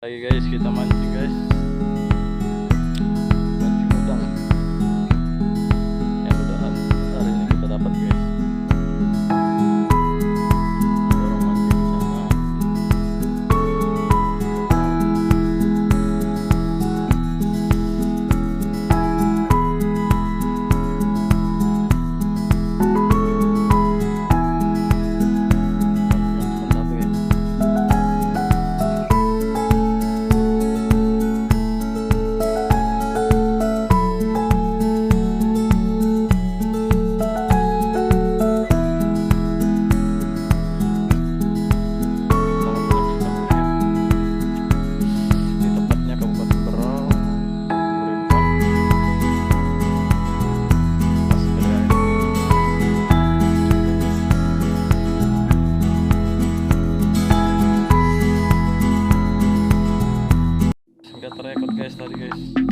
Lagi guys, kita mancing guys, mancing udang yang udah hari ini kita dapat guys. Ada orang mancing di sana. Nggak terekod guys tadi guys.